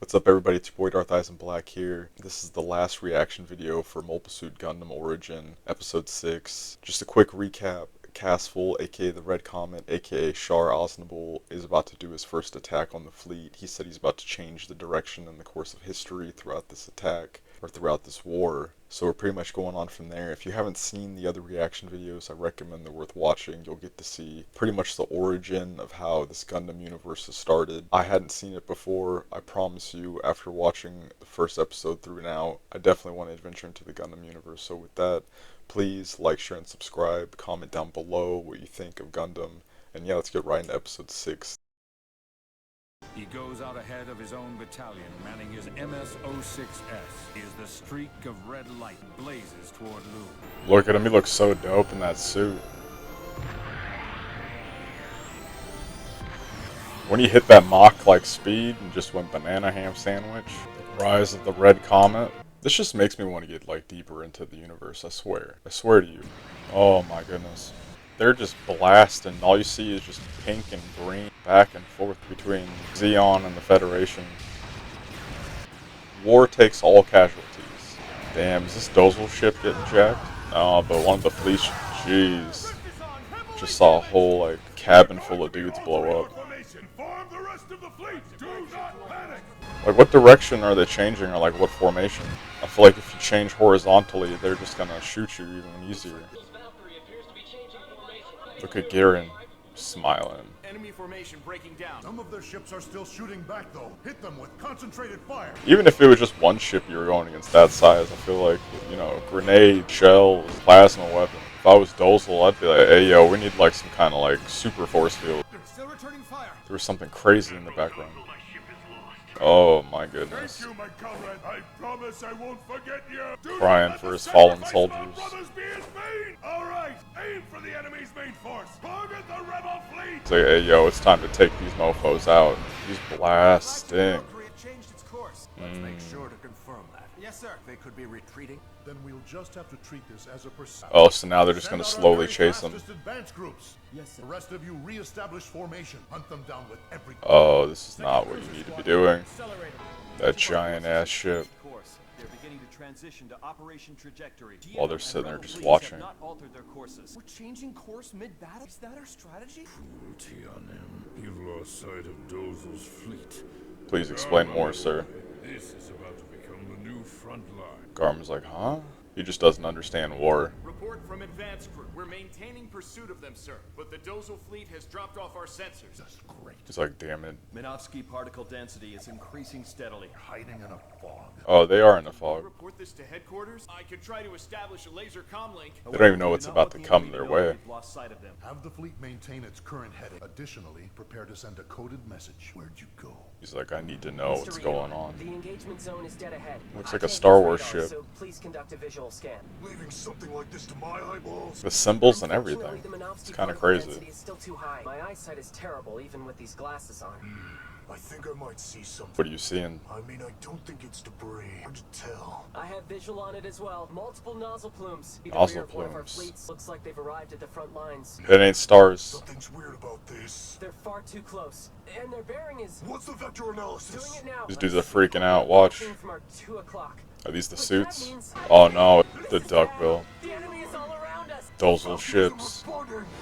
What's up everybody, it's your boy Darth here. This is the last reaction video for Mobile Suit Gundam Origin, Episode 6. Just a quick recap. Casval, aka the Red Comet, aka Char Aznable, is about to do his first attack on the fleet. He said he's about to change the direction and the course of history throughout this attack, or throughout this war. So we're pretty much going on from there. If you haven't seen the other reaction videos, I recommend they're worth watching. You'll get to see pretty much the origin of how this Gundam universe has started. I hadn't seen it before. I promise you, after watching the first episode through now, I definitely want to adventure into the Gundam universe. So with that, please like, share, and subscribe. Comment down below what you think of Gundam. And yeah, let's get right into episode 6. He goes out ahead of his own battalion, manning his MS-06S. Is the streak of red light blazes toward Lu. Look at him, he looks so dope in that suit. When he hit that Mach-like speed and just went banana ham sandwich. Rise of the Red Comet. This just makes me want to get like deeper into the universe, I swear. I swear to you. Oh my goodness. They're just blasting. All you see is just pink and green back and forth between Zeon and the Federation. War takes all casualties. Damn, is this Dozel ship getting jacked? No, but one of the fleets, jeez. Just saw a whole like cabin full of dudes blow up. Like, what direction are they changing, or like what formation? I feel like if you change horizontally, they're just gonna shoot you even easier. Look at Garen smiling. Enemy formation breaking down. Some of their ships are still shooting back though. Hit them with concentrated fire. Even if it was just one ship you were going against that size, I feel like, you know, grenade, shells, plasma weapon. If I was Dozel, I'd be like, hey yo, we need like some kind of like super force field. They're still returning fire. There was something crazy in the background. Oh my goodness. Thank you, my comrade. I promise I won't forget you. Crying for his fallen soldiers. Alright, aim for the enemy's main force. Target the Revel fleet. It's like, hey yo, it's time to take these mofos out. He's blasting. Changed its course. Let's make sure to confirm that. Yes, sir. They could be retreating. Then we'll just have to treat this as a pursuit. Oh, so now they're just gonna slowly chase them. Groups. Yes, sir. The rest of you reestablish formation. Hunt them down with every. Oh, this is not what you need to be doing. That giant ass ship. They're beginning to transition to operation trajectory. While they're sitting there just watching. Not altered their courses. We're changing course mid-battle? Is that our strategy? Cruelty on him. You've lost sight of Dozel's fleet. Please explain more, sir. This is about to become the new front line. Garmin's like, huh? He just doesn't understand war. Report from advance crew. We're maintaining pursuit of them, sir. But the Dozel fleet has dropped off our sensors. That's great. He's like, damn it. Minovsky particle density is increasing steadily. Hiding in a fog. Oh, they are in the fog. Report this to headquarters. I could try to establish a laser comm link. They don't even know what's about to come their way. We've lost sight of them. Have the fleet maintain its current heading. Additionally, prepare to send a coded message. Where'd you go? He's like, I need to know what's going on. The engagement zone is dead ahead. Looks like a Star Wars ship. So please conduct a visual scan. Leaving something like this to my eyeballs. The symbols and everything. It's kind of crazy. Is still too high. My eyesight is terrible, even with these glasses on. I think I might see something. What are you seeing? I mean, I don't think it's debris. Hard to tell. I have visual on it as well. Multiple nozzle plumes. Nozzle One of our plumes. fleets looks like they've arrived at the front lines. It ain't stars. Something's weird about this. They're far too close, and their bearing is. What's the vector analysis? Doing it now. These dudes are freaking out. Watch. From our 2 o'clock. Are these the suits? Oh no, the Duckbill. The enemy is all around us. Those little ships.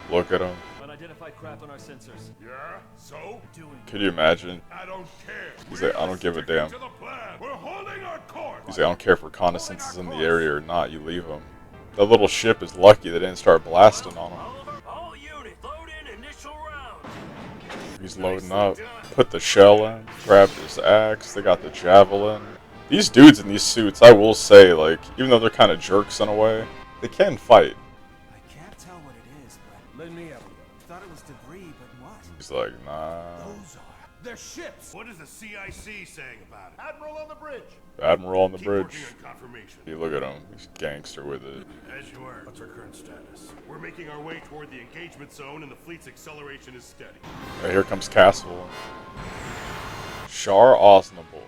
Look at them. Unidentified craft on our sensors. Yeah? So? Could you imagine? I don't care. He's like, I don't give a damn. To the plan. We're holding our course. He's like, I don't care if reconnaissance is in the area or not, you leave them. That little ship is lucky they didn't start blasting on him. All units, load in initial round. He's loading up. Put the shell in. Grabbed his axe. They got the javelin. These dudes in these suits, I will say, like, even though they're kind of jerks in a way, they can fight. I can't tell what it is, but let me have it. Thought it was debris, but what? He's like, nah. Those are. They're ships. What is the CIC saying about it? Admiral on the bridge. Admiral on the bridge. Keep working on confirmation. Hey, look at him. He's gangster with it. As you are. What's our current status? We're making our way toward the engagement zone, and the fleet's acceleration is steady. Right, here comes Casval. Char Aznable.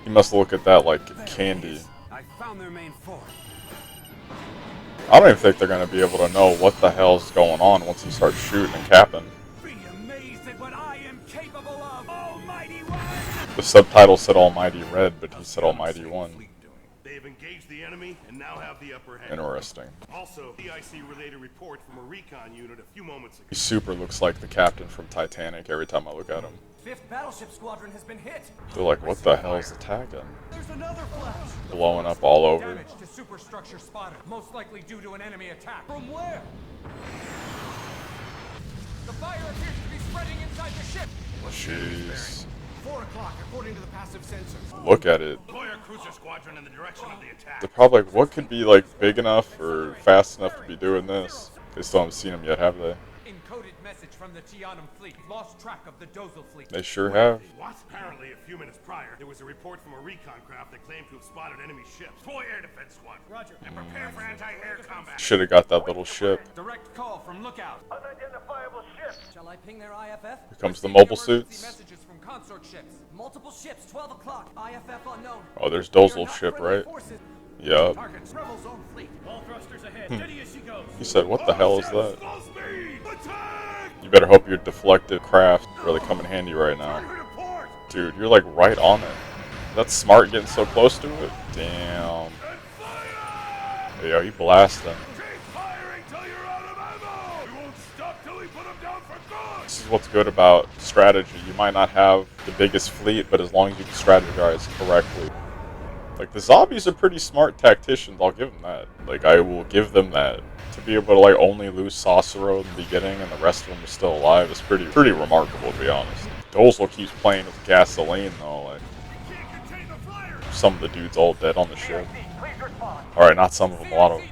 He must look at that like candy. I found their main fort. I don't even think they're gonna be able to know what the hell's going on once he starts shooting and capping. Be amazed at what I am capable of, Almighty One! The subtitle said Almighty Red, but he said Almighty One. They've engaged the enemy and now have the upper hand. Interesting. Also, DIC relayed a report from a recon unit a few moments ago. He super looks like the captain from Titanic every time I look at him. 5th battleship squadron has been hit. They're like, what the hell is attacking? There's another flash. Blowing up all over. Damage to superstructure spotted, most likely due to an enemy attack. From where? The fire appears to be spreading inside the ship. Jeez. 4 o'clock, according to the passive sensors. Look at it. Deploy a cruiser squadron in the direction of the attack. They're probably like, what could be like big enough or fast enough to be doing this? They still haven't seen them yet, have they? Encoded message from the Tianum fleet. Lost track of the Dozel fleet. They sure have. What? Apparently, a few minutes prior, there was a report from a recon craft that claimed to have spotted enemy ships. Deploy air defense squadron. Roger. And prepare for anti-air combat. Should have got that little ship. Direct call from Lookout. Unidentifiable ships. Shall I ping their IFF? Here comes the mobile suits. Messages from consort ships. Multiple ships, 12 o'clock. IFF unknown. Oh, there's Dozel's ship, right? Yup. Targets, Revel zone fleet. All thrusters ahead. Steady as she goes. He said, what the hell is that? You better hope your deflected craft really come in handy right now. Dude, you're like right on it. That's smart getting so close to it. Damn. Hey, yo, he blasting. This is what's good about strategy. You might not have the biggest fleet, but as long as you can strategize correctly. Like, the zombies are pretty smart tacticians, I'll give them that. Like, I will give them that. To be able to, like, only lose Sasuro in the beginning and the rest of them are still alive is pretty remarkable, to be honest. Dozel keeps playing with gasoline, though. Like, some of the dudes all dead on the ship. Alright, not some of them, a lot of them.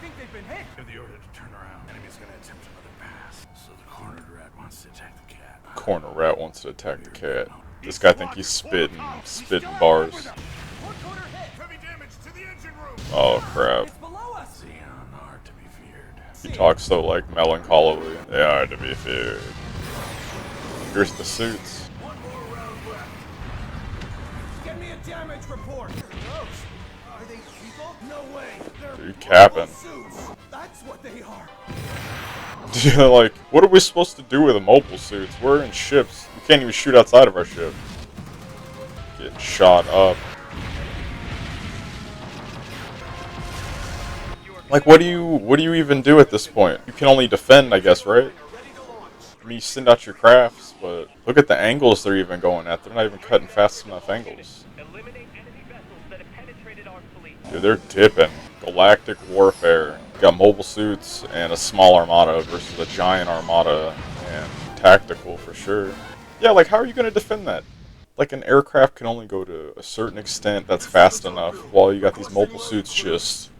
Give the order to turn around. Enemy's gonna attempt another pass. So the cornered rat wants to attack the cat. Corner rat wants to attack the cat. This guy think he's spitting bars. Oh crap. Zeon are to be feared. He talks so like melancholily. They are to be feared. Here's the suits. One more round left. Get me a damage report. Are they people? No way. They're Dude, capping. suits. That's what they are. Like, what are we supposed to do with the mobile suits? We're in ships. We can't even shoot outside of our ship. Getting shot up. Like, what do you even do at this point? You can only defend, I guess, right? I mean, you send out your crafts, but look at the angles they're even going at. They're not even cutting fast enough angles. Dude, they're dipping. Galactic warfare. Got mobile suits and a small armada versus a giant armada, and tactical for sure. Yeah, like, how are you going to defend that? Like, an aircraft can only go to a certain extent that's fast enough, while you got these mobile suits just...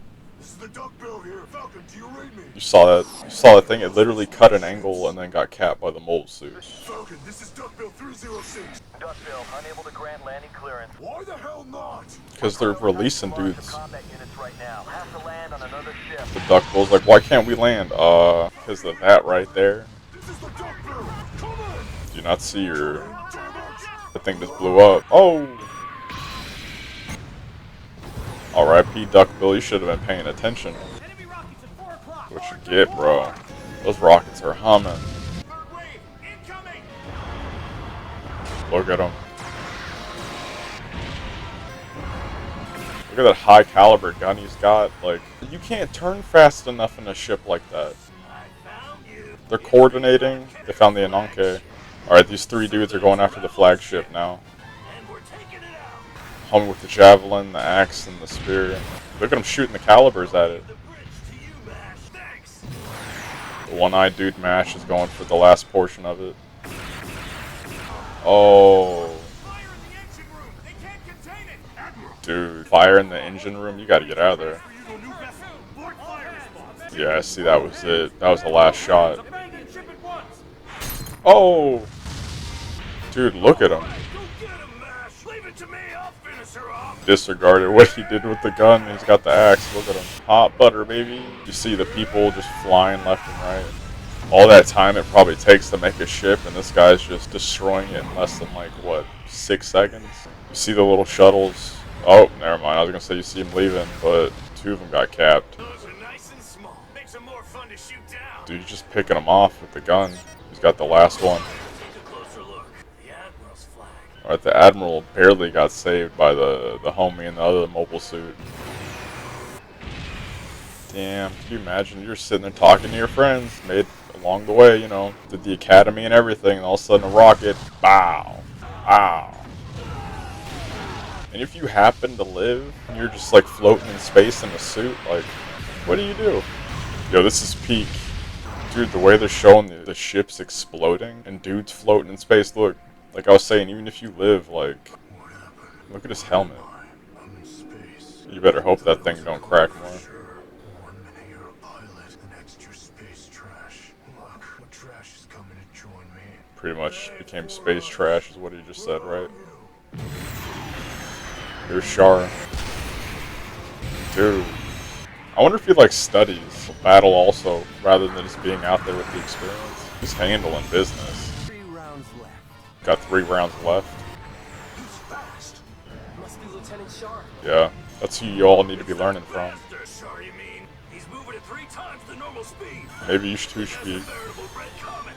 You saw that thing, it literally cut an angle and then got capped by the mobile suits. Falcon, this is Duckbill 306. Duckbill, unable to grant landing clearance. Why the hell not? Because they're releasing dudes. Combat units right now. Have to land on another ship. The Duckbill's like, why can't we land? Because of that right there. This is the Duckbill. Come on. Do you not see your... The thing just blew up. Oh! R.I.P. Duckbill, you should have been paying attention. What you get, bro. Those rockets are humming. Look at them. Look at that high caliber gun he's got. Like, you can't turn fast enough in a ship like that. They're coordinating. They found the Ananke. Alright, these three dudes are going after the flagship now. Home with the javelin, the axe, and the spear. Look at them shooting the calibers at it. The one-eyed dude Mash is going for the last portion of it. Oh. Dude, fire in the engine room? You gotta get out of there. Yeah, I see, that was it. That was the last shot. Oh! Dude, look at him. Disregarded what he did with the gun. He's got the axe. Look at him. Hot butter, baby. You see the people just flying left and right. All that time it probably takes to make a ship, and this guy's just destroying it in less than, like, what, 6 seconds? You see the little shuttles. Oh, never mind. I was going to say you see him leaving, but 2 of them got capped. Dude, he's just picking them off with the gun. He's got the last one. Right, the Admiral barely got saved by the homie in the other mobile suit. Damn, can you imagine you're sitting there talking to your friends, made along the way, you know, did the academy and everything, and all of a sudden a rocket, bow, bow. And if you happen to live, and you're just like floating in space in a suit, like, what do you do? Yo, this is peak. Dude, the way they're showing the ships exploding and dudes floating in space, look, like I was saying, even if you live, like, look at his helmet. You better hope that thing don't crack more. Pretty much became space trash is what he just said, right? Here's Char. Dude. I wonder if he like studies battle also, rather than just being out there with the experience. He's handling business. 3 rounds left. Got 3 rounds left. He's fast. Must be Lieutenant Char. Yeah, that's who you all need to be learning from. Char, you mean? He's moving at 3 times the normal speed. Maybe you two should be. Veritable Red Comet.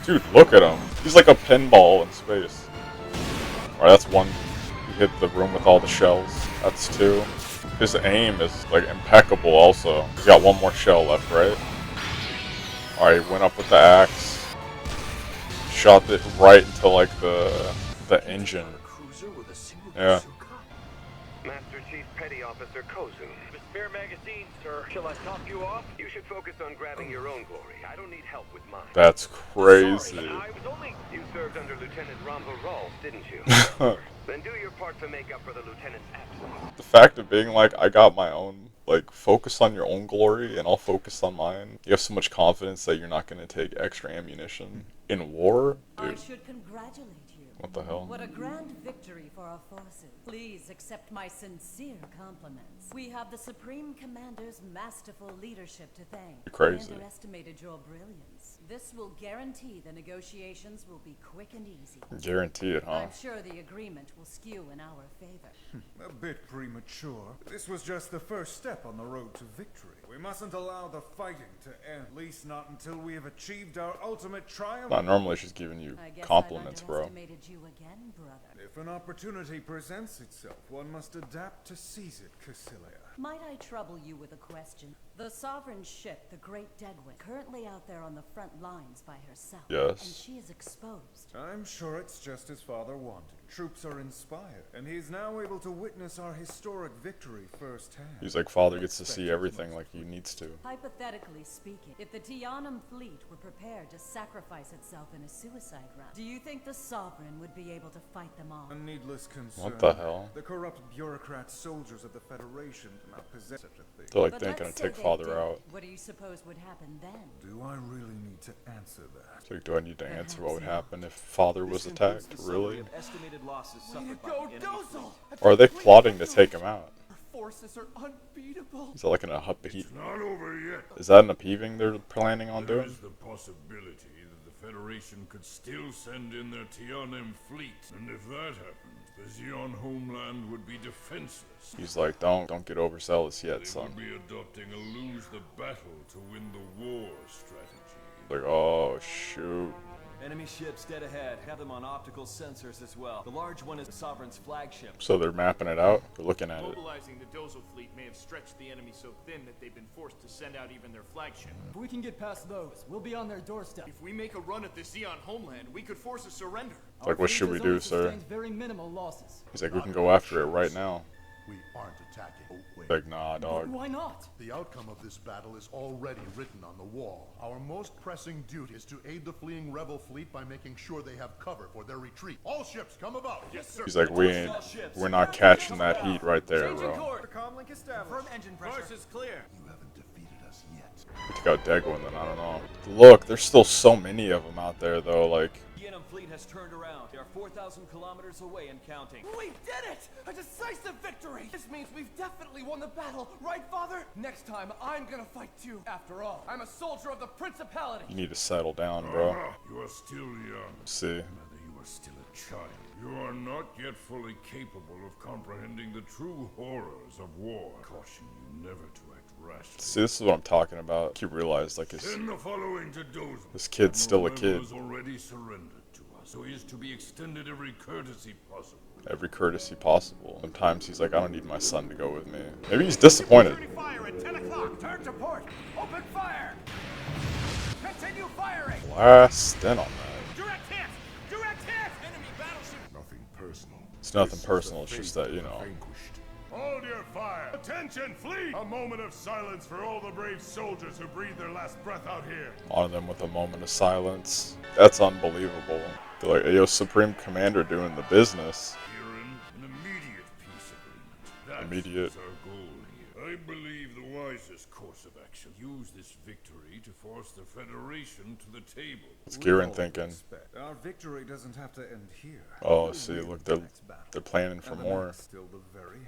Dude, look at him. He's like a pinball in space. Alright, that's 1. He hit the room with all the shells. That's 2. His aim is like impeccable also. He's got 1 more shell left, right? Alright, went up with the axe. Shot it right into like the engine. Yeah. Master Chief Petty Officer Kozun. Spare magazine, sir. Shall I top you off? You should focus on grabbing your own glory. I don't need help with mine. That's crazy. Sorry, I was only... You served under Lieutenant Revel, didn't you? Then do your part to make up for the lieutenant's absence. The fact of being like, I got my own, like, focus on your own glory and I'll focus on mine. You have so much confidence that you're not going to take extra ammunition. In war? Dude. I should congratulate you. What the hell? What a grand victory for our forces. Please accept my sincere compliments. We have the Supreme Commander's masterful leadership to thank. You're crazy. I underestimated your brilliance. This will guarantee the negotiations will be quick and easy. Guarantee it, huh? I'm sure the agreement will skew in our favor. A bit premature. This was just the first step on the road to victory. We mustn't allow the fighting to end, at least not until we have achieved our ultimate triumph. Not normally she's giving you compliments, bro. You again, brother. If an opportunity presents itself, one must adapt to seize it, Cassilia. Might I trouble you with a question? The sovereign ship, the Great Deadwind, currently out there on the front lines by herself. Yes. And she is exposed. I'm sure it's just as father wanted. Troops are inspired, and he's now able to witness our historic victory firsthand. He's like, father gets to see everything like he needs to. Hypothetically speaking, if the Tianum fleet were prepared to sacrifice itself in a suicide round, do you think the sovereign would be able to fight them off? A needless concern. What the hell? The corrupt bureaucrat soldiers of the Federation do not possess such a thing. They're like, they're gonna take father out. What do you suppose would happen then? Do I really need to answer that? It's like, do I need to answer what would happen if father was attacked? Really? Estimated losses suffered by Go, the enemy fleet. Or are they plotting to take him out? Our forces are unbeatable. Is that like an upheaving? Not over yet. Is that an upheaving they're planning on There doing? is the possibility that the Federation could still send in their Tianum fleet, and if that happened, the Zeon homeland would be defenseless. He's like, don't get overzealous yet, They son. would be adopting a lose the battle to win the war strategy. Like, oh shoot. Enemy ships dead ahead. Have them on optical sensors as well. The large one is the Sovereign's flagship. So they're mapping it out? They're looking at it. Mobilizing the Dozel fleet may have stretched the enemy so thin that they've been forced to send out even their flagship. If we can get past those, we'll be on their doorstep. If we make a run at the Zeon homeland, we could force a surrender. It's like, what should we do, sir? Very minimal losses. He's like, we can go after it right now. We aren't attacking. Like, nah, dog. Why not? The outcome of this battle is already written on the wall. Our most pressing duty is to aid the fleeing rebel fleet by making sure they have cover for their retreat. All ships, come about. Yes, sir. He's like, we're not catching that heat right there, bro. Comlink established. Firm engine pressure. Course is clear. You haven't defeated us yet. We took out Deguin, then I don't know. Look, there's still so many of them out there, though. Like, The Tianum fleet has turned around. They are 4,000 kilometers away and counting. We did it! A decisive victory! This means we've definitely won the battle, right, Father? Next time, I'm gonna fight too. After all, I'm a soldier of the Principality. you need to settle down, bro. You are still young. See, Rather, you are still a child. You are not yet fully capable of comprehending the true horrors of war. Caution you never to act rashly. see, this is what I'm talking about. You realize, like, Send the following to Dozel. this kid's still a kid. Rebel has already surrendered to us. so he is to be extended every courtesy possible. Every courtesy possible. Sometimes he's like, I don't need my son to go with me. Maybe he's disappointed. Fire at 10 o'clock. Turn to port. Open fire. Continue firing. Blast in on that. Direct hit. Direct hit. Enemy battleship. Nothing personal. It's nothing personal. It's just that, you know. Hold your fire! Attention, fleet! A moment of silence for all the brave soldiers who breathed their last breath out here. Honor them with a moment of silence. That's unbelievable. They're like, yo, Supreme Commander doing the business. An immediate peace agreement. That's Immediate. our goal here. I believe the wisest course of action. Use this victory to force the Federation to the table. What's Kieran thinking? Our victory doesn't have to end here. Oh, see, look, they're planning for more. Still the very end.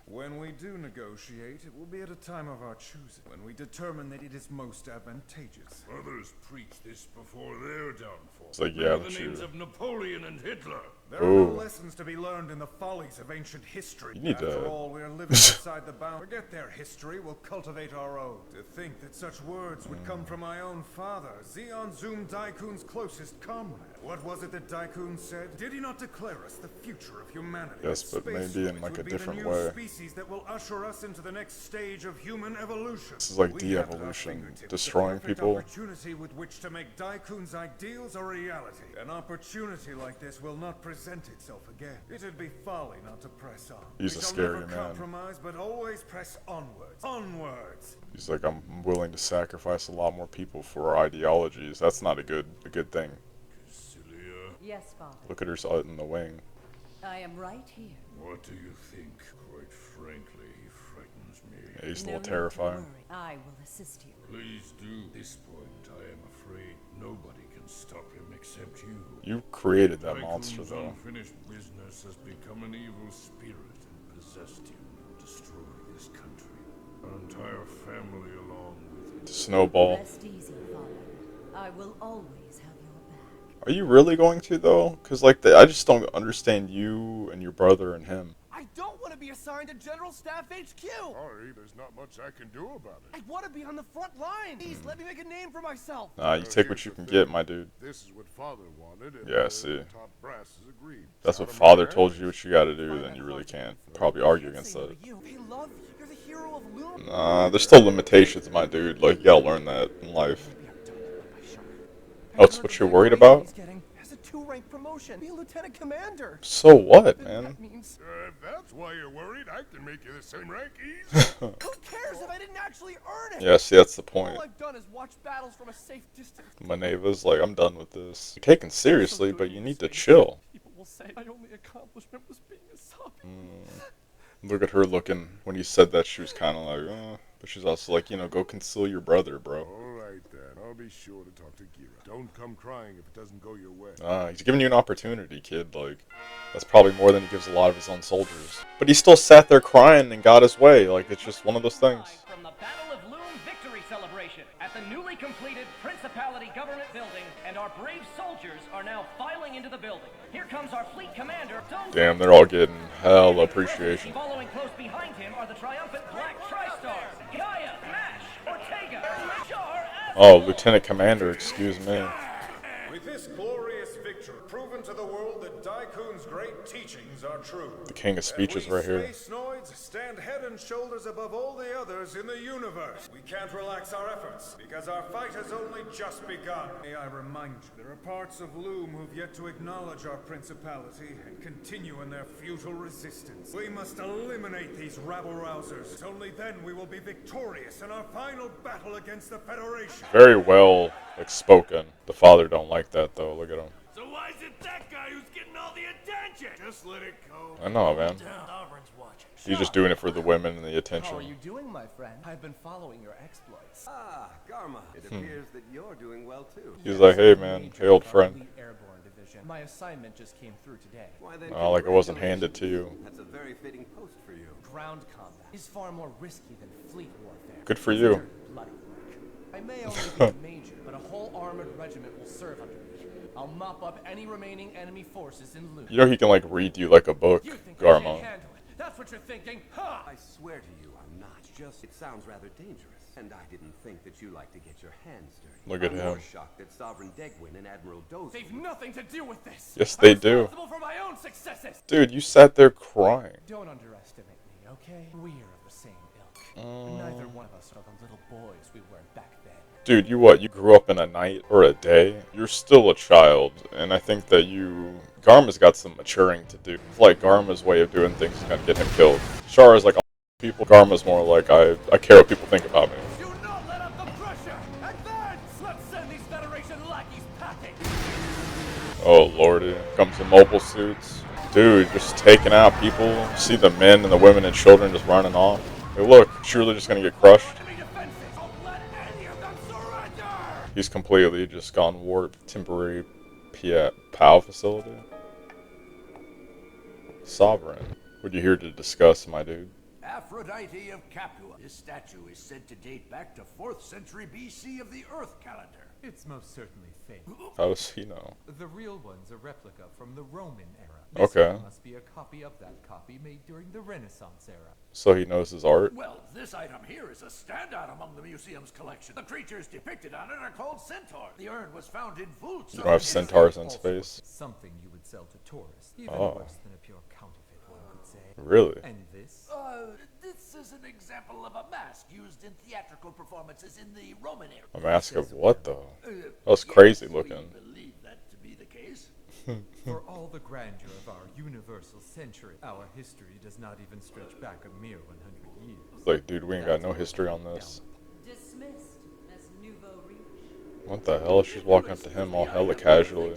When we do negotiate, it will be at a time of our choosing, when we determine that it is most advantageous. Others preach this before their downfall. It's like, yeah, the names of Napoleon and Hitler. There are no lessons to be learned in the follies of ancient history. You need After to... all, we're living inside the bound. Forget their history, we'll cultivate our own. To think that such words would come from my own father, Zeon Zoom Daikun's closest comrade. What was it that Daikun said? Did he not declare us the future of humanity? Yes, but maybe in like a different way. Species that will usher us into the next stage of human evolution. This is like de-evolution, destroying people. Opportunity with which to make Daikun's ideals a reality. An opportunity like this will not present itself again. It'd be folly not to press on. He's a scary man. Compromise, but always press onwards. Onwards. He's like, I'm willing to sacrifice a lot more people for our ideologies. That's not a good thing. Yes, Father. Look at her out in the wing. I am right here. What do you think? Quite frankly, he frightens me. Yeah, he's a little terrifying. I will assist you. Please do. At this point, I am afraid nobody can stop him except you. You created that monster, though. Unfinished business has become an evil spirit and possessed him, destroying this country. Our entire family along with it. Snowball. Rest easy, Father. I will always have your back. Are you really going to, though? Because, like, I just don't understand you and your brother and him. I don't want to be assigned to General Staff HQ! Sorry, there's not much I can do about it. I want to be on the front line! Please, let me make a name for myself! You take what you can get, my dude. This is what Father wanted, and yeah, see. Top brass has agreed. That's what Father told you what you gotta do, then you really can't probably argue against that. They love you. You're the hero of Loom. Nah, there's still limitations, my dude. Like, you gotta learn that in life. Oh, it's what you're worried about? Has a 2-rank promotion. Be a lieutenant commander. So what, man? That means... if that's why you're worried, I can make you the same rank easy. Who cares if I didn't actually earn it? Yeah, see, that's the point. All I've done is watch battles from a safe distance. Maneva's like, I'm done with this. You're taken seriously, but you need to chill. People will say my only accomplishment was being a sub. Look at her looking. When you said that, she was kind of like, but she's also like, you know, go console your brother, bro. Alright then, I'll be sure to talk to Gira. Don't come crying if it doesn't go your way. He's giving you an opportunity, kid. Like, that's probably more than he gives a lot of his own soldiers. But he still sat there crying and got his way. Like, it's just one of those things. From the Battle of Loom victory celebration at the newly completed Principality government building, and our brave soldiers are now filing into the building. Here comes our fleet commander, Damn, they're all getting hell appreciation. Following close behind him are the triumphant Black Tri-Stars, Gaia, Mash, Ortega, Char Aznable. Oh, Lieutenant Commander, excuse me. With this glorious victory, proven to the world that Daikun's great teachings are true. The king of speeches right here. Space Noids stand head and shoulders above all the others in the universe. We can't relax our efforts, because our fight has only just begun. May I remind you, there are parts of Loom who've yet to acknowledge our principality and continue in their futile resistance. We must eliminate these rabble-rousers. It's only then we will be victorious in our final battle against the Federation. Very well spoken. The father don't like that, though. Look at him. So why is it that guy who's getting all the attention? Just let it go. I know, man. He's just doing it for the women and the attention. How are you doing, my friend? I've been following your exploits. Ah, Garma. It appears that you're doing well too. He's like, hey man, hey old friend. Airborne division. My assignment just came through today. Why then? Oh, like it wasn't handed to you. That's a very fitting post for you. Ground combat is far more risky than fleet warfare. Good for you. Bloody work. I may only be a major, but a whole armored regiment will serve under me. I'll mop up any remaining enemy forces in Loom. You know he can like read you like a book, Garma. That's what you're thinking, huh? I swear to you, I'm not. Just, it sounds rather dangerous. And I didn't think that you like to get your hands dirty. Look at I'm him. more shocked that Sovereign Deikun and Admiral Dozer. They've nothing to do with this. Yes, they I'm do. responsible for my own successes. Dude, you sat there crying. Don't underestimate me, okay? We're of the same ilk. Neither one of us are the little boys we were back then. Dude, you what? You grew up in a night or a day? You're still a child, and I think that Garma's got some maturing to do. It's like Garma's way of doing things is gonna get him killed. Char is like people. Garma's more like I care what people think about me. Do not let up the pressure. Advance! Let's send these Federation lackeys packing. Oh lordy, comes in mobile suits. Dude, just taking out people. See the men and the women and children just running off. Hey look, surely just gonna get crushed. He's completely just gone warp. Temporary POW facility. Sovereign. What are you here to discuss, my dude? Aphrodite of Capua. This statue is said to date back to 4th century BC of the Earth calendar. It's most certainly fake. How does he know? The real one's a replica from the Roman era. Okay. This must be a copy of that copy made during the Renaissance era. So he knows his art? Well, this item here is a standout among the museum's collection. The creatures depicted on it are called centaurs. The urn was found in Vultz. You have centaurs in space? Something you would sell to tourists. Even worse than a pure counterfeit, one could say. Really? And this? This is an example of a mask used in theatrical performances in the Roman era. A mask of what, though? That was crazy looking. We believe that to be the case. For all the grandeur of our universal century, our history does not even stretch back a mere 100 years. Like, dude, we ain't got no history on this. Dismissed as nouveau riche. What the hell? She's walking up to him all hella casually.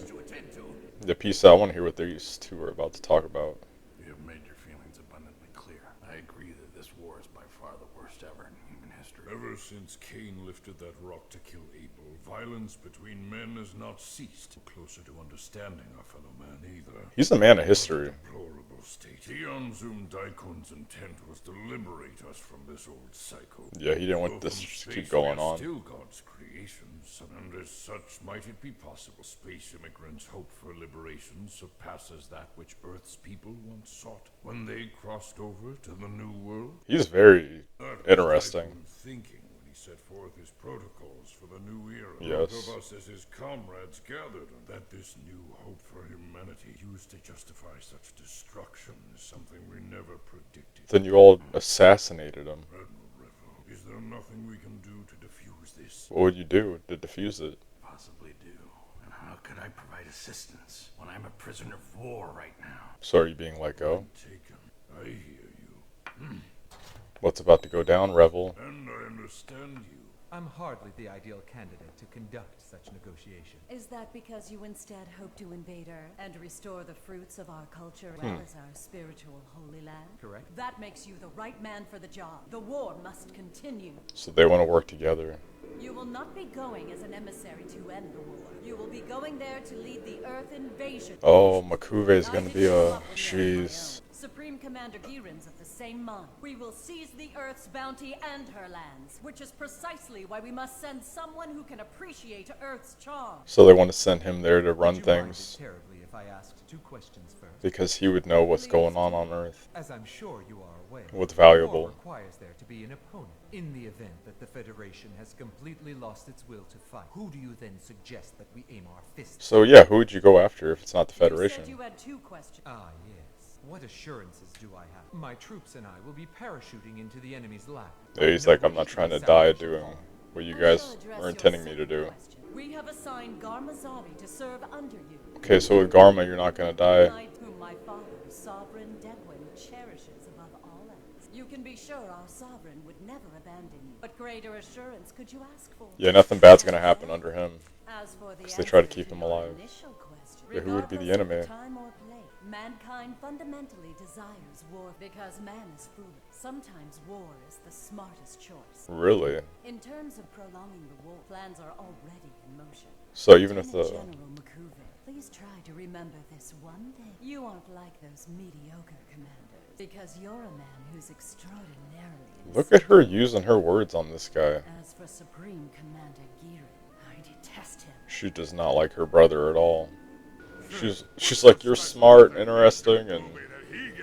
Yeah, peace out. I want to hear what these two are about to talk about. You have made your feelings abundantly clear. I agree that this war is by far the worst ever in human history. Ever since Cain lifted that rock to kill Abel, violence between men has not ceased. Closer to understanding our fellow man either. He's a man of history. Deplorable state. Zeon Daikun's intent was to liberate us from this old cycle. Yeah, he didn't want this to keep going on. Still God's creations, and as such, might it be possible space immigrants' hope for liberation surpasses that which Earth's people once sought when they crossed over to the New World? He's very interesting. Thinking when he set forth his protocols for the new era. Yes. Both of us as his comrades gathered, and that this new hope for humanity used to justify such destruction is something we never predicted. Then you all assassinated him. Admiral Revel, is there nothing we can do to defuse this? What would you do to defuse it? Possibly do. And how could I provide assistance when I'm a prisoner of war right now? So are you being let go? Taken. I hear you. What's about to go down, Revel? And I understand you. I'm hardly the ideal candidate to conduct such negotiation. Is that because you instead hope to invade Earth and restore the fruits of our culture as well as our spiritual holy land? Correct. That makes you the right man for the job. The war must continue. So they want to work together. You will not be going as an emissary to end the war. You will be going there to lead the Earth invasion. Oh, Makuve is going to be a... Jeez. Supreme Commander Girin's of the same mind. We will seize the Earth's bounty and her lands, which is precisely why we must send someone who can appreciate Earth's charm. So they want to send him there to run things. Terribly if I asked 2 questions first. Because he would know what's going on Earth. As I'm sure you are aware, What's valuable. war requires there to be an opponent. In the event that the Federation has completely lost its will to fight, who do you then suggest that we aim our fists? So yeah, who would you go after if it's not the Federation? You said you had 2 questions. Ah, yes. What assurances do I have? My troops and I will be parachuting into the enemy's lab. Yeah, he's like, I'm not trying to die doing what you guys are intending me to do. We have assigned Garmazari to serve under you. Okay, so with Garma, you're not going to die. Whom my father, Sovereign Deikun, cherishes above all else. You can be sure our sovereign would never abandon you. What greater assurance could you ask for? Yeah, nothing bad's going to happen under him. As for the Because they try to keep him alive. Question, yeah, who would be the enemy? Time or place, mankind fundamentally desires war because man is foolish. Sometimes war is the smartest choice. Really? In terms of prolonging the war, plans are already in motion. So even if the... General Makuve, please try to remember this one thing. You aren't like those mediocre commanders, because you're a man who's extraordinarily... Look at her using her words on this guy. As for Supreme Commander Girin, I detest him. She does not like her brother at all. She's like, you're smart, interesting, and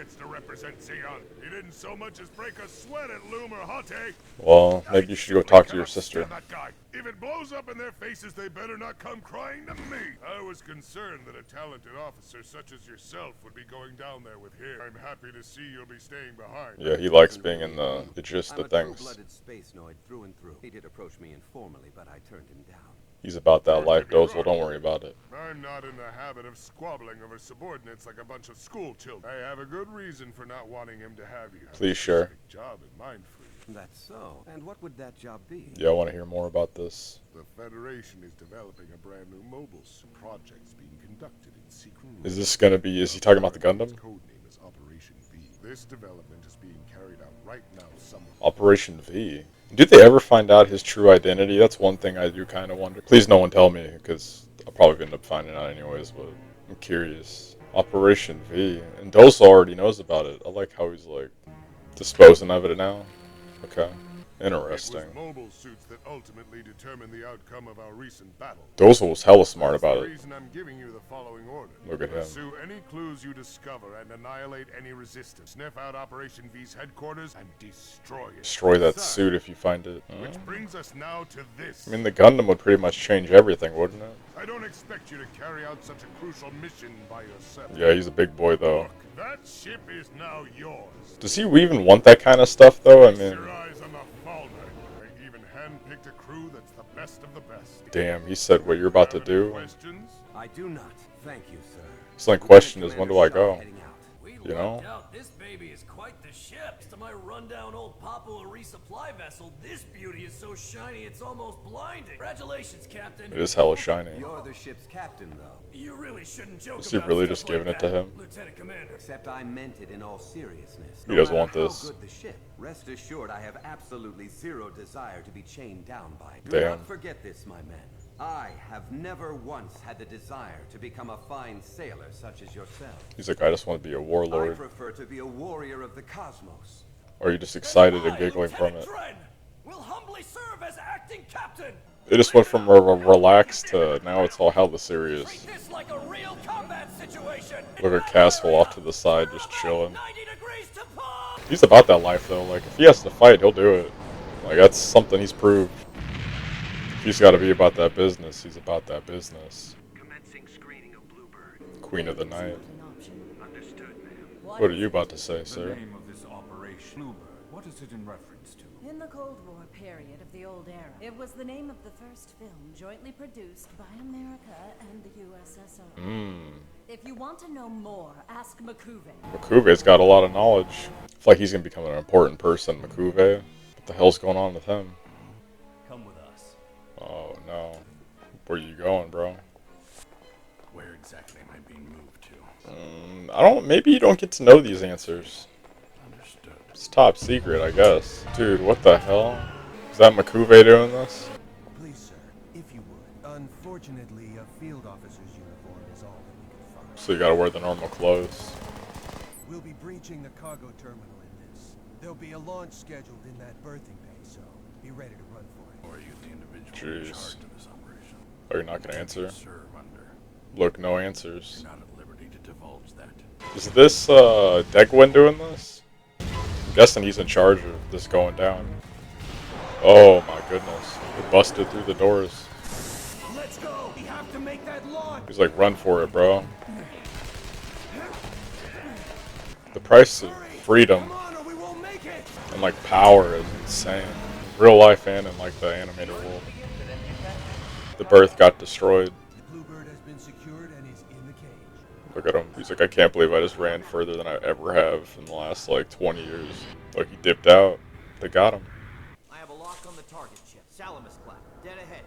gets to represent Zeon. He didn't so much as break a sweat at Loom or Hate. Well, maybe you should go talk to your sister. That guy. If it blows up in their faces, they better not come crying to me. I was concerned that a talented officer such as yourself would be going down there with him. I'm happy to see you'll be staying behind. Yeah, he likes being in the gist of things. I'm a true-blooded space noid through and through. He did approach me informally, but I turned him down. He's about that life, Dozel. Don't worry about it. I'm not in the habit of squabbling over subordinates like a bunch of school children. I have a good reason for not wanting him to have you. Please share. Job in mind for you. That's so. And what would that job be? Yeah, I want to hear more about this. The Federation is developing a brand new mobile suit. Projects being conducted in secret. Is this gonna be? Is he talking about the Gundam? Codename is Operation V. This development is being carried out right now somewhere. Operation V. Did they ever find out his true identity? That's one thing I do kind of wonder. Please no one tell me, because I'll probably end up finding out anyways, but I'm curious. Operation V. And Dozel already knows about it. I like how he's like disposing of it now. Okay. Interesting. It was mobile suits that ultimately determined the outcome of our recent battle. Dozel was hella smart about That's it. the reason I'm giving you the following order. Look at him. Pursue any clues you discover and annihilate any resistance. Sniff out Operation V's headquarters and destroy it. Destroy that suit if you find it. Which brings us now to this. I mean, the Gundam would pretty much change everything, wouldn't it? I don't expect you to carry out such a crucial mission by yourself. Yeah, he's a big boy, though. Look, that ship is now yours. Does he even want that kind of stuff, though? I mean... Your eyes on the fall night. I even handpicked a crew that's the best of the best. Damn, he said what you're about to do. Questions? I do not. Thank you, sir. His only question is, when do I go? You know? This baby is quite the ship. To my rundown old Papua resupply vessel, this beauty is so shiny it's almost blinding. Congratulations, Captain. It is hella shiny. You're the ship's captain, though. You really shouldn't joke Is he about really stuff just like giving it that, to him? Lieutenant Commander. Except I meant it in all seriousness. He doesn't No want matter this. How good the ship. Rest assured, I have absolutely zero desire to be chained down by it. Damn. Do not forget this, my men. I have never once had the desire to become a fine sailor such as yourself. He's like, I just want to be a I warlord. prefer to be a warrior of the cosmos. Or are you just excited and giggling from it? Will humbly serve as acting captain. It just went from a relaxed to now it's all hella serious. This like a real combat situation. Look at Casval off to the side, just chilling. He's about that life, though. Like, if he has to fight, he'll do it. Like, that's something he's proved. He's got to be about that business. He's about that business. Commencing screening of Bluebird. Queen of the night. Understood, ma'am. What are you about to say, sir? The name of this operation, Bluebird, what is it in reference to? In the Cold War period of the old era, it was the name of the first film jointly produced by America and the USSR. If you want to know more, ask Makuve. Makuve's got a lot of knowledge. I feel like he's going to become an important person, Makuve. What the hell's going on with him? Come with us. Oh, no. Where you going, bro? Where exactly am I being moved to? I don't... Maybe you don't get to know these answers. Understood. It's top secret, I guess. Dude, what the hell? Is that Makuve doing this? Please, sir, if you would. Unfortunately, a field officer's uniform is all that we can find. So you gotta wear the normal clothes. We'll be breaching the cargo terminal in this. There'll be a launch scheduled in that berthing bay, so be ready to run for it. Or are you the individual in Jeez. charge of this operation? Oh, you're not gonna answer? Serve under. Look, no answers. You're not at liberty to divulge that. Is this, Deikun doing this? I'm guessing he's in charge of this going down. Oh my goodness. He busted through the doors. Let's go. We have to make that launch. He's like, run for it, bro. The price of freedom and like power is insane. Real life and in like the animated world. The berth got destroyed. Bluebird has been secured and is in the cage. Look at him. He's like, I can't believe I just ran further than I ever have in the last like 20 years. Look, he dipped out. They got him. I have a lock on the target ship. Sayla Mass, dead ahead.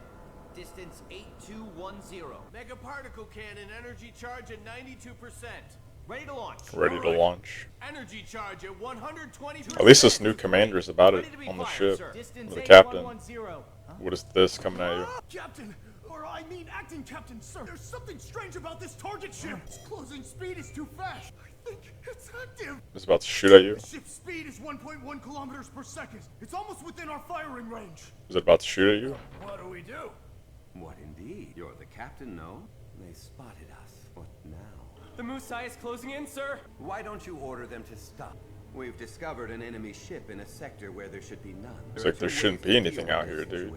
Distance 8210. Mega particle cannon energy charge at 92%. Ready to launch. Ready to launch. Energy charge at 120%. At least this new commander's about it on the ship. The captain. What is this coming at you? Captain, or I mean acting captain, sir. There's something strange about this target ship. Its closing speed is too fast. I think it's active. It's about to shoot at you. Ship speed is 1.1 kilometers per second. It's almost within our firing range. Is it about to shoot at you? What do we do? What indeed? You're the captain, no? They spotted us. What now? The Musai is closing in, sir. Why don't you order them to stop? We've discovered an enemy ship in a sector where there should be none. It's like there shouldn't be anything out here, dude.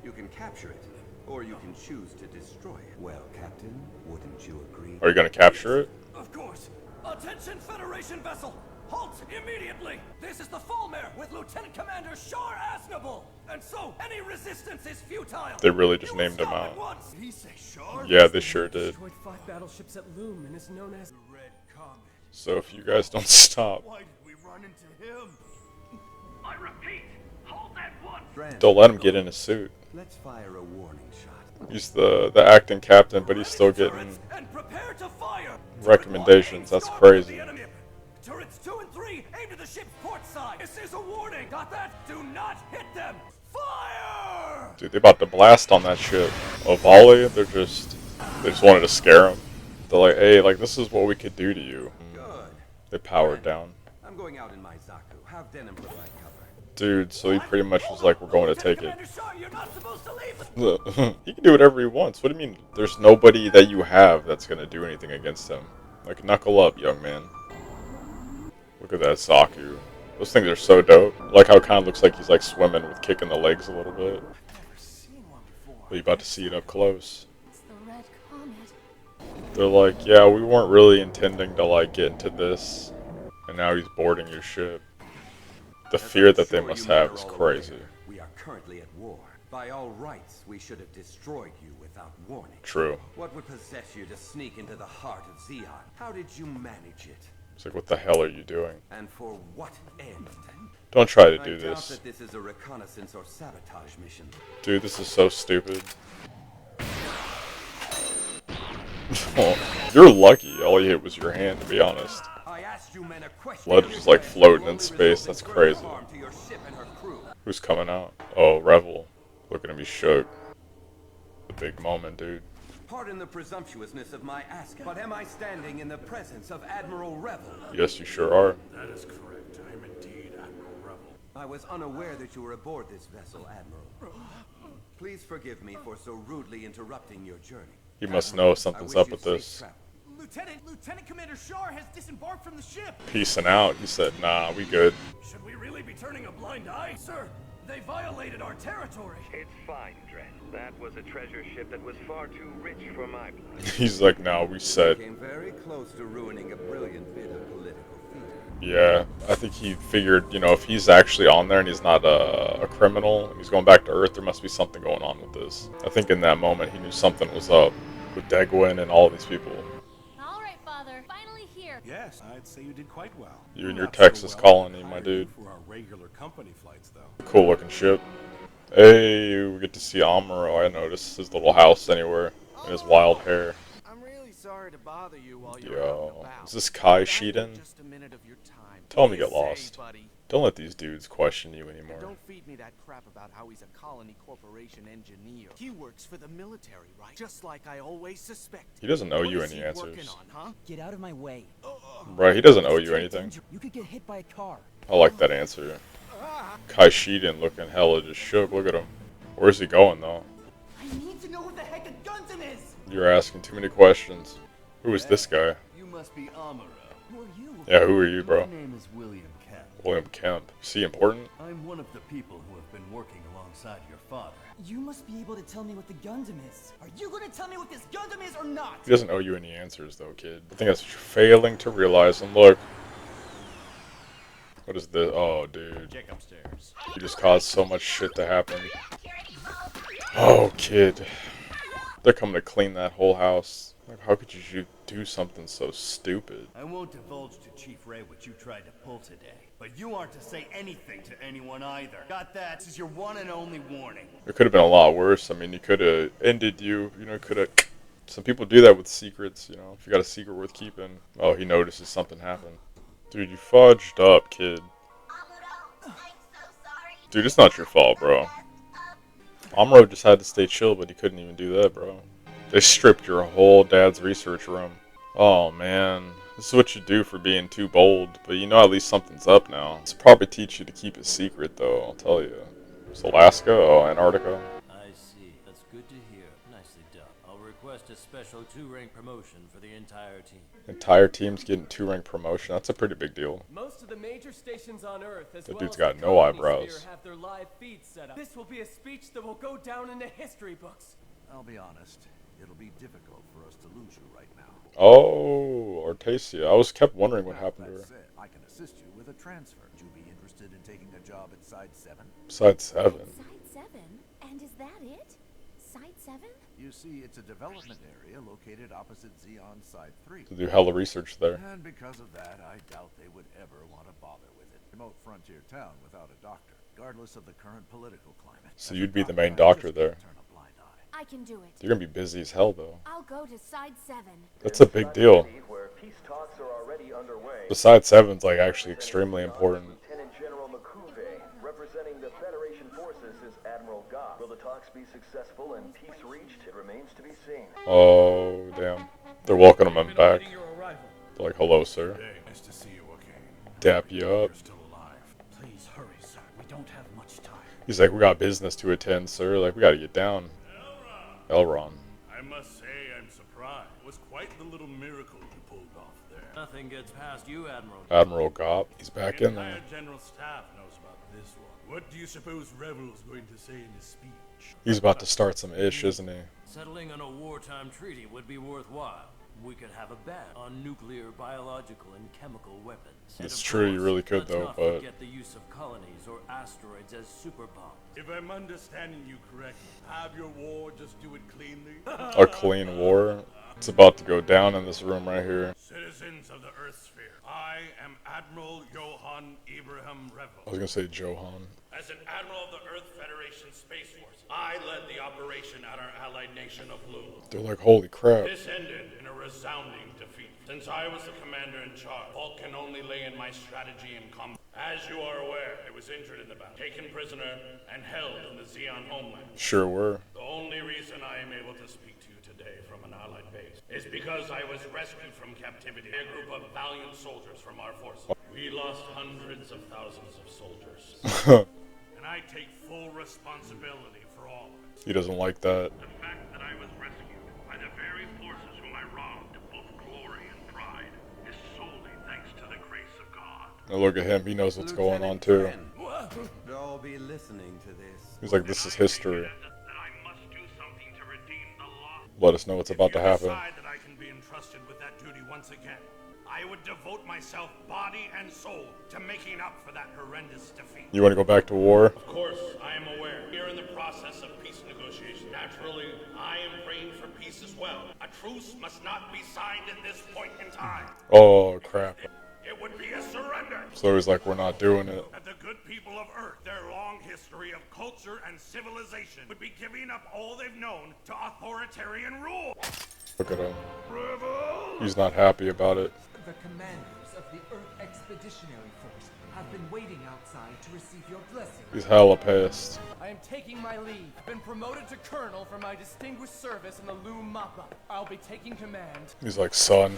You can capture it, or you can choose to destroy it. Well, Captain, wouldn't you agree? Are you gonna capture it? Of course. Attention, Federation vessel! Halt immediately! This is the Fulmare with Lieutenant Commander Char Aznable! And so, any resistance is futile! They really just named him out. Did he say Char? Yeah, they sure did. Destroyed 5 battleships at Loom and is known as the Red Comet. So if you guys don't stop, Why did we run into him? I repeat, hold that one! don't let him get in his suit. Let's fire a warning shot. He's the acting captain, but he's still getting And prepare to fire! recommendations. That's crazy. Turrets 2 and 3, aim to the ship's port side. This is a warning. Got that? Do not hit them. Fire! Dude, they about to blast on that ship. A volley? They just wanted to scare him. They're like, hey, like this is what we could do to you. Good. They powered down. I'm going out in my Zaku. Have Denim provide cover. Dude, so he pretty much was like, we're going to take it. You're not supposed to leave. He can do whatever he wants. What do you mean? There's nobody that you have that's gonna do anything against him. Like, knuckle up, young man. Look at that Zaku. Those things are so dope. I like how it kind of looks like he's like swimming with kicking the legs a little bit. But you're about to see it up close. It's the Red Comet. They're like, yeah, we weren't really intending to like get into this. And now he's boarding your ship. The fear that they must have is crazy. We are currently at war. By all rights, we should have destroyed you without warning. True. What would possess you to sneak into the heart of Zeon? How did you manage it? It's like, what the hell are you doing? And for what end? Don't try to do I doubt this. that this is a reconnaissance or sabotage mission. Dude, this is so stupid. Oh, you're lucky. All you hit was your hand, to be honest. I asked you men a question. Blood just like floating in space. That's crazy. Who's coming out? Oh, Revel. Looking to be shook. The big moment, dude. Pardon the presumptuousness of my asking, but am I standing in the presence of Admiral Revel? Yes, you sure are. That is correct. I am indeed Admiral Revel. I was unaware that you were aboard this vessel, Admiral. Please forgive me for so rudely interrupting your journey. He must know something's up with this. Lieutenant Commander Char has disembarked from the ship. Peacing out. He said, nah, we good. Should we really be turning a blind eye? Sir, they violated our territory. It's fine, Dren. That was a treasure ship that was far too rich for my blood. He's like, no, we said. Came very close to ruining a brilliant bit of political theater. Yeah, I think he figured, you know, if he's actually on there and he's not a criminal, and he's going back to Earth, there must be something going on with this. I think in that moment he knew something was up with Deikun and all these people. All right, Father. Finally here. Yes, I'd say you did quite well. You and your Texas colony, my dude. For our regular company flights, though. Cool looking ship. Hey, we get to see Admiral. I noticed his little house anywhere and his wild hair. I'm really sorry to bother you while you're Yo, is this Kai Shiden? just a minute of your time. Tell him to get lost. Don't let these dudes question you anymore. Don't feed me that crap about how he's a colony corporation engineer. He works for the military, right? Just like I always suspected. He doesn't owe What you is any he working answers. on, huh? Get out of my way. Right, he doesn't owe you anything. You could get hit by a car. I like that answer. Kai Shiden looking hella just shook. Look at him. Where's he going, though? I need to know what the heck a Gundam is. You're asking too many questions. Who is this guy? You must be Amuro. Who are you? Yeah, who are you, bro? My name is William Kemp. William Kemp. Is he important? I'm one of the people who have been working alongside your father. You must be able to tell me what the Gundam is. Are you going to tell me what this Gundam is or not? He doesn't owe you any answers, though, kid. I think that's what you're failing to realize. And look. What is this? Oh, dude. Check upstairs. You just caused so much shit to happen. Oh, kid. They're coming to clean that whole house. Like, how could you do something so stupid? I won't divulge to Chief Ray what you tried to pull today, but you aren't to say anything to anyone either. Got that? This is your one and only warning. It could have been a lot worse. I mean, he could have ended you. You know, could have... Some people do that with secrets, you know. If you got a secret worth keeping. Oh, he notices something happened. Dude, you fudged up, kid. Dude, it's not your fault, bro. Amuro just had to stay chill, but he couldn't even do that, bro. They stripped your whole dad's research room. Oh, man. This is what you do for being too bold. But you know at least something's up now. This will probably teach you to keep it secret, though, I'll tell you. It's Alaska? Oh, Antarctica? I see. That's good to hear. Nicely done. I'll request request a special 2-rank promotion for the entire team. Entire team's getting 2-rank promotion. That's a pretty big deal. Most of the major stations on Earth, as That well dude's as got the no colony eyebrows. sphere, have their live feeds set up. This will be a speech that will go down in the history books. I'll be honest, it'll be difficult for us to lose you right now. Oh, Artesia. I was kept wondering what happened to her. That said, I can assist you with a transfer. Would you be interested in taking a job at Side 7? Side 7? Side 7? And is that it? Side 7? You see, it's a development area located opposite Zeon Side 3. To do hella research there. And because of that, I doubt they would ever want to bother with it. Remote frontier town without a doctor, regardless of the current political climate. So you'd be the main doctor there. I can do it. You're gonna be busy as hell though. I'll go to Side 7. That's a big deal. Where peace talks are already underway. Besides 7's like actually extremely important. Lieutenant General McCuve, representing the Federation forces, is Admiral God. Will the talks be successful and peace reached? It remains to be seen. Oh damn. They're welcoming him back. They're like, hello sir. Hey, nice to see you again. Dap you up. You're still alive. Please hurry, sir. We don't have much time. He's like, we got business to attend, sir. Like, we gotta get down. Elron. I must say I'm surprised. It was quite the little miracle you pulled off there. Nothing gets past you, Admiral. Admiral Gop. He's back The in there. entire general staff knows about this one. What do you suppose Revel's going to say in his speech? He's about to start some ish, isn't he? Settling on a wartime treaty would be worthwhile. We could have a ban on nuclear, biological, and chemical weapons. It's true, you really could though, Let's not but forget the use of colonies or asteroids as super bombs. If I'm understanding you correctly, have your war just do it cleanly? a clean war. It's about to go down in this room right here. Citizens of the Earth Sphere, I am Admiral Johann Abraham Revel. I was gonna say Johan. As an Admiral of the Earth Federation Space Force, I led the operation at our allied nation of Lul. They're like, holy crap. This ended in a resounding defeat. Since I was the commander in charge, fault can only lay in my strategy and combat. As you are aware, I was injured in the battle, taken prisoner, and held in the Zeon homeland. Sure were. The only reason I am able to speak to you today from an allied base is because I was rescued from captivity by a group of valiant soldiers from our forces. We lost hundreds of thousands of soldiers. And I take full responsibility for all of it. He doesn't like that. The fact that I was rescued by the very forces whom I wronged, both glory and pride, is solely thanks to the grace of God. Now look at him, he knows what's going on too. They'll be listening to this. He's like, this is history. Let us know what's about to happen. That I can be entrusted with that duty once again. I would devote myself body and soul to making up for that horrendous defeat. You want to go back to war? Of course, I am aware. We are in the process of peace negotiations. Naturally, I am praying for peace as well. A truce must not be signed at this point in time. Oh crap. It would be a surrender. So he's like, we're not doing it. That the good people of Earth, their long history of culture and civilization, would be giving up all they've known to authoritarian rule. Look at him. He's not happy about it. The commanders of the Earth Expeditionary Force have been waiting outside to receive your blessing. He's hella pissed. I am taking my leave. I've been promoted to colonel for my distinguished service in the Loom Mappa. I'll be taking command. He's like, son.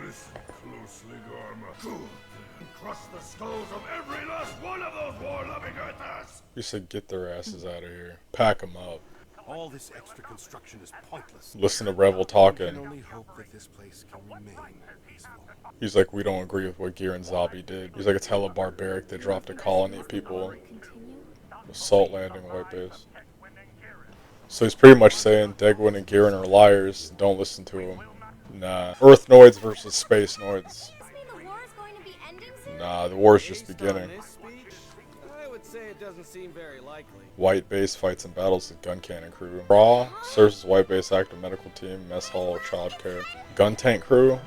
Listen closely, Garma. Good. And crush the skulls of every last one of those war-loving Earthers! He said, get their asses out of here. Pack them up. All this extra construction is pointless. Listen to Revel talking. We can only hope that this place can remain peaceful. He's like, we don't agree with what Gear and Zabi did. He's like, it's hella barbaric. They dropped a colony of people. Assault landing white base. So he's pretty much saying Degwin and Gearin are liars. Don't listen to him. Nah. Earth Noids versus Space Noids. Nah, the war's just beginning. I would say it doesn't seem very likely. White base fights and battles with gun cannon crew. Raw serves as white base active medical team, mess hall, childcare. Gun tank crew.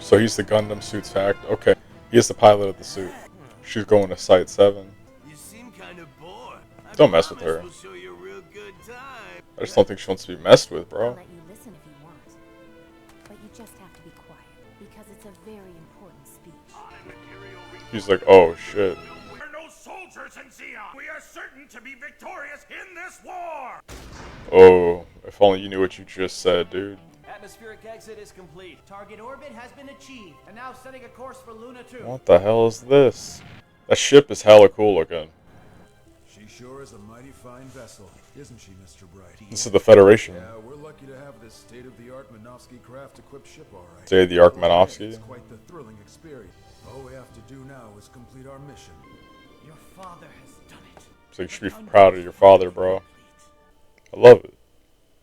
So he's the Gundam suit's fact. Okay, he is the pilot of the suit. She's going to Site 7. You seem kind of bored. Don't mess with her. We'll show you a real good time. I just don't think she wants to be messed with, bro. I'll let you listen if you want, but you just have to be quiet because it's a very important speech. He's like, oh shit. There are no soldiers in Zeon. We are certain to be victorious in this war. Oh, if only you knew what you just said, dude. Atmospheric exit is complete. Target orbit has been achieved, and now setting a course for Luna 2. What the hell is this? That ship is hella cool looking. She sure is a mighty fine vessel, isn't she, Mr. Bright? This is the Federation. Yeah, we're lucky to have this state-of-the-art Minovsky craft-equipped ship, all right. State-of-the-art Minovsky? It's quite the thrilling experience. All we have to do now is complete our mission. Your father has done it. So you should be proud of your father, bro. I love it.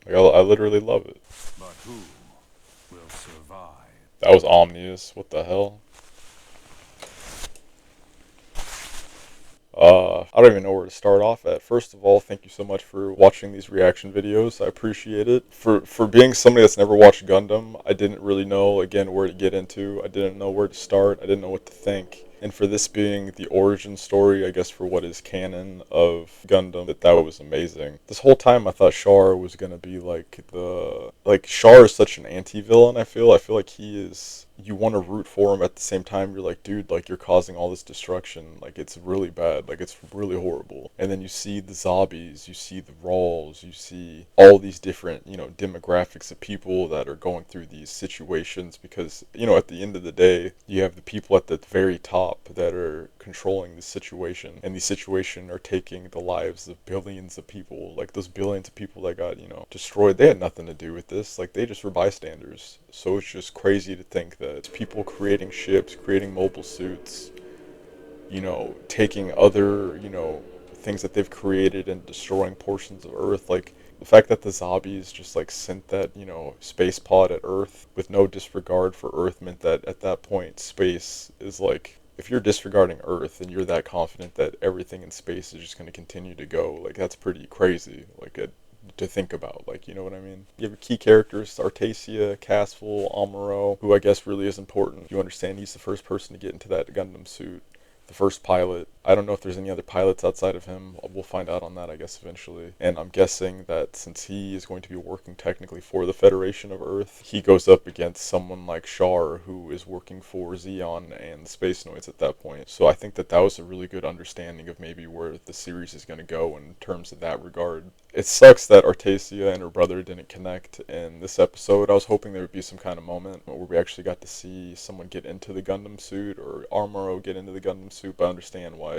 Like, I literally love it. But who will survive? That was Omnius. What the hell? I don't even know where to start off at. First of all, thank you so much for watching these reaction videos. I appreciate it. For being somebody that's never watched Gundam, I didn't really know, again, where to get into. I didn't know where to start. I didn't know what to think. And for this being the origin story, I guess, for what is canon of Gundam, that was amazing. This whole time I thought Char was going to be Char is such an anti-villain, I feel like he is, you want to root for him at the same time. You're like, dude, like, you're causing all this destruction. Like, it's really bad. Like, it's really horrible. And then you see the zombies, you see the Revolves, you see all these different, demographics of people that are going through these situations because, at the end of the day, you have the people at the very top that are controlling the situation, and the situation are taking the lives of billions of people. Like, those billions of people that got, destroyed, they had nothing to do with this. Like, they just were bystanders. So it's just crazy to think that people creating ships, creating mobile suits, taking other, things that they've created and destroying portions of Earth. Like, the fact that the zombies just, like, sent that, space pod at Earth with no disregard for Earth meant that at that point, space is like, if you're disregarding Earth and you're that confident that everything in space is just going to continue to go, like, that's pretty crazy, like, to think about, like, you know what I mean? You have key characters, Artesia, Casval, Admiral, who I guess really is important. You understand he's the first person to get into that Gundam suit, the first pilot. I don't know if there's any other pilots outside of him. We'll find out on that, I guess, eventually. And I'm guessing that since he is going to be working technically for the Federation of Earth, he goes up against someone like Char, who is working for Zeon and Space Noids at that point. So I think that was a really good understanding of maybe where the series is going to go in terms of that regard. It sucks that Artesia and her brother didn't connect in this episode. I was hoping there would be some kind of moment where we actually got to see someone get into the Gundam suit, or Armoro get into the Gundam suit, but I understand why.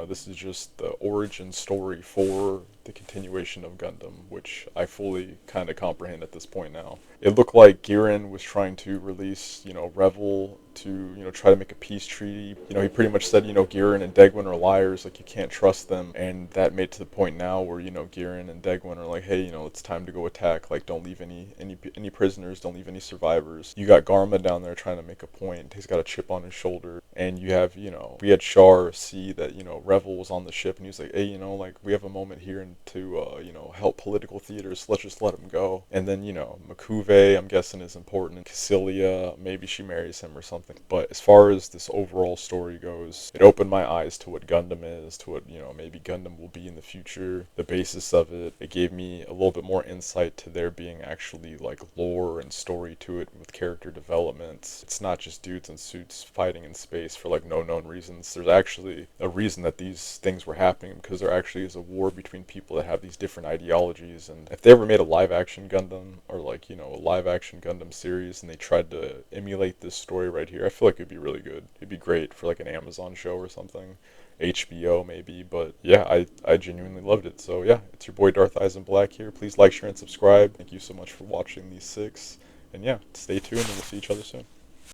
This is just the origin story for the continuation of Gundam, which I fully kind of comprehend at this point now. It looked like Gihren was trying to release, Revel to, try to make a peace treaty. He pretty much said, Gihren and Deikun are liars, like, you can't trust them. And that made to the point now where, Gihren and Deikun are like, hey, it's time to go attack. Like, don't leave any prisoners, don't leave any survivors. You got Garma down there trying to make a point. He's got a chip on his shoulder. And you have, we had Char see that, Revel was on the ship, and he was like, hey, like, we have a moment here to, help political theaters, so let's just let him go. And then, Makuve, I'm guessing, is important. Cassilia, maybe she marries him or something. But as far as this overall story goes, it opened my eyes to what Gundam is, to what, maybe Gundam will be in the future, the basis of it. It gave me a little bit more insight to there being actually, like, lore and story to it with character development. It's not just dudes in suits fighting in space for, like, no known reasons. There's actually a reason that these things were happening, because there actually is a war between people that have these different ideologies. And if they ever made a live action Gundam, or, like, a live action Gundam series, and they tried to emulate this story right here, I feel like it'd be really good. It'd be great for, like, an Amazon show or something, HBO maybe. But yeah, I genuinely loved it. So yeah, it's your boy Darth Eyes in Black here. Please like, share, and subscribe. Thank you so much for watching these 6, and yeah, stay tuned, and we'll see each other soon.